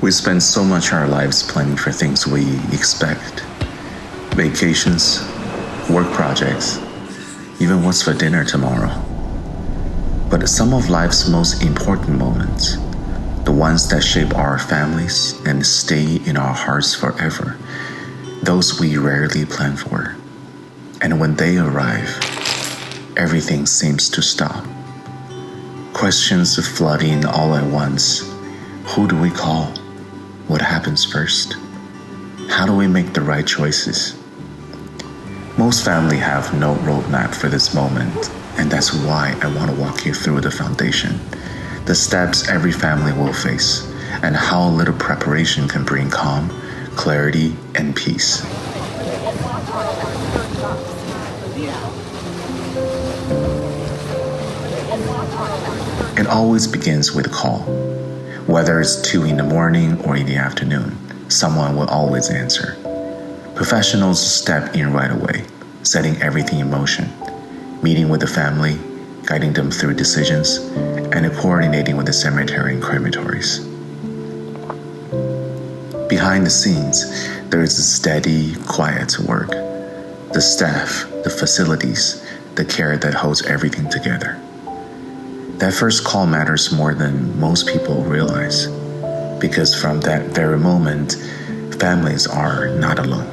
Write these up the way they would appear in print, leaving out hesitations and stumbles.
We spend so much of our lives planning for things we expect. Vacations, work projects, even what's for dinner tomorrow. But some of life's most important moments, the ones that shape our families and stay in our hearts forever, those we rarely plan for. And when they arrive, everything seems to stop. Questions flooding all at once. Who do we call? What happens first? How do we make the right choices? Most families have no roadmap for this moment, and that's why I want to walk you through the foundation, the steps every family will face, and how a little preparation can bring calm, clarity, and peace. It always begins with a call. Whether it's 2 in the morning or in the afternoon, someone will always answer. Professionals step in right away, setting everything in motion, meeting with the family, guiding them through decisions, and coordinating with the cemetery and crematories. Behind the scenes, there is a steady, quiet work. The staff, the facilities, the care that holds everything together. That first call matters more than most people realize, because from that very moment, families are not alone.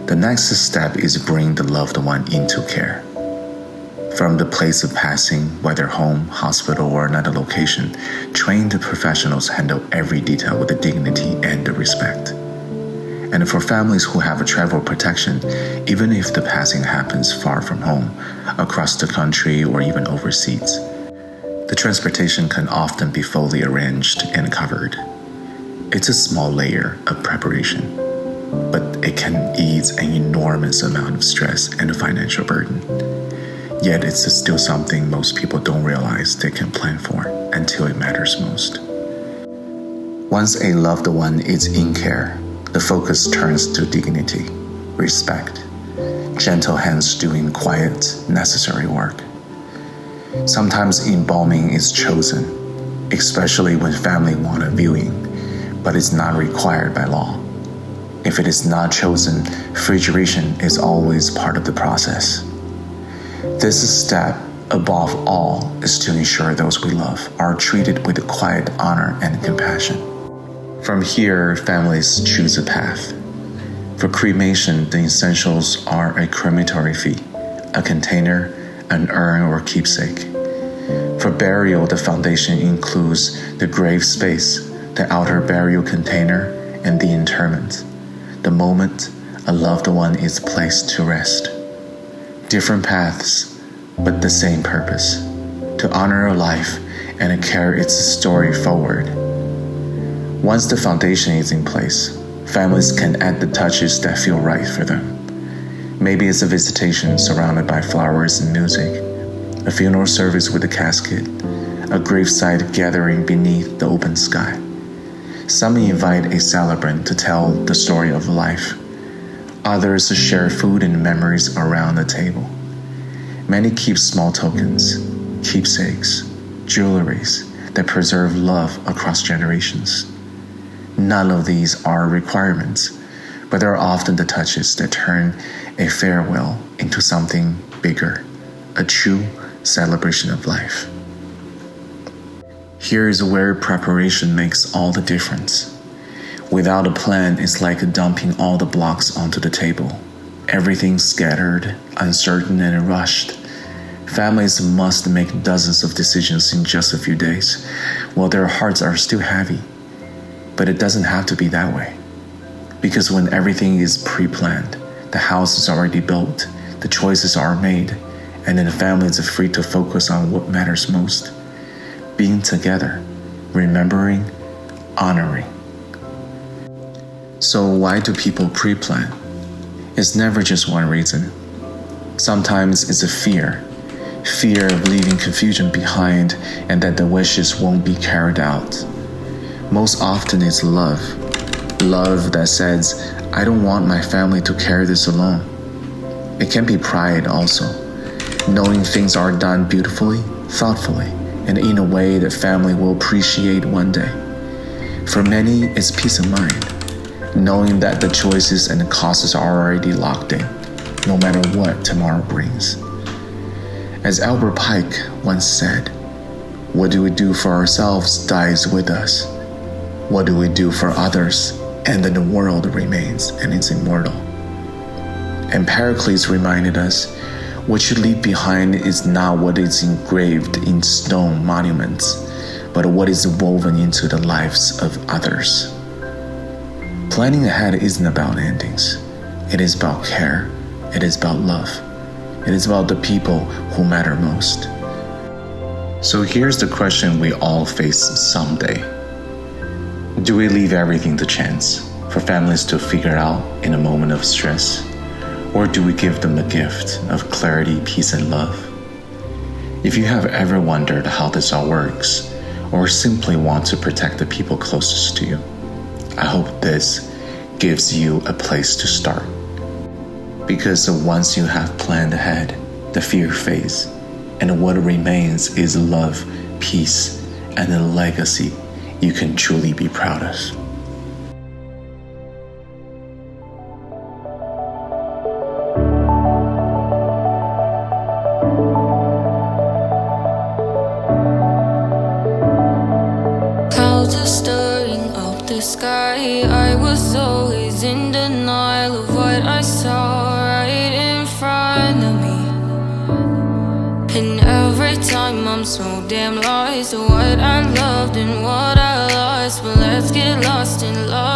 The next step is bring the loved one into care. From the place of passing, whether home, hospital, or another location, trained professionals handle every detail with the dignity and the respect. And for families who have a travel protection, even if the passing happens far from home, across the country, or even overseas, the transportation can often be fully arranged and covered. It's a small layer of preparation, but it can ease an enormous amount of stress and financial burden. Yet it's still something most people don't realize they can plan for until it matters most. Once a loved one is in care, the focus turns to dignity, respect, gentle hands doing quiet, necessary work. Sometimes embalming is chosen, especially when family want a viewing, but it's not required by law. If it is not chosen, refrigeration is always part of the process. This step, above all, is to ensure those we love are treated with quiet honor and compassion. From here, families choose a path. For cremation, the essentials are a crematory fee, a container, an urn or keepsake. For burial, the foundation includes the grave space, the outer burial container, and the interment, the moment a loved one is placed to rest. Different paths, but the same purpose, to honor a life and carry its story forward. Once the foundation is in place, families can add the touches that feel right for them. Maybe it's a visitation surrounded by flowers and music, a funeral service with a casket, a graveside gathering beneath the open sky. Some invite a celebrant to tell the story of life. Others share food and memories around the table. Many keep small tokens, keepsakes, jewelries that preserve love across generations. None of these are requirements, but they are often the touches that turn a farewell into something bigger, a true celebration of life. Here is where preparation makes all the difference. Without a plan, it's like dumping all the blocks onto the table. Everything scattered, uncertain, and rushed. Families must make dozens of decisions in just a few days, while their hearts are still heavy. But it doesn't have to be that way. Because when everything is pre-planned, the house is already built, the choices are made, and then the family is free to focus on what matters most. Being together, remembering, honoring. So why do people pre-plan? It's never just one reason. Sometimes it's a fear of leaving confusion behind and that the wishes won't be carried out. Most often it's love that says, I don't want my family to carry this alone. It can be pride also, knowing things are done beautifully, thoughtfully, and in a way that family will appreciate one day. For many, it's peace of mind, knowing that the choices and the causes are already locked in, no matter what tomorrow brings. As Albert Pike once said, "What do we do for ourselves dies with us. What do we do for others, and then the world remains and it's immortal." And Pericles reminded us, what you leave behind is not what is engraved in stone monuments, but what is woven into the lives of others. Planning ahead isn't about endings. It is about care. It is about love. It is about the people who matter most. So here's the question we all face someday. Do we leave everything to chance for families to figure out in a moment of stress? Or do we give them the gift of clarity, peace, and love? If you have ever wondered how this all works, or simply want to protect the people closest to you, I hope this gives you a place to start. Because once you have planned ahead, the fear fades, and what remains is love, peace, and a legacy you can truly be proud of. Clouds are stirring up the sky. I was always in denial of what I saw right in front of me. And every time I'm so damn lost to what I loved and what I lost. But let's get lost in love.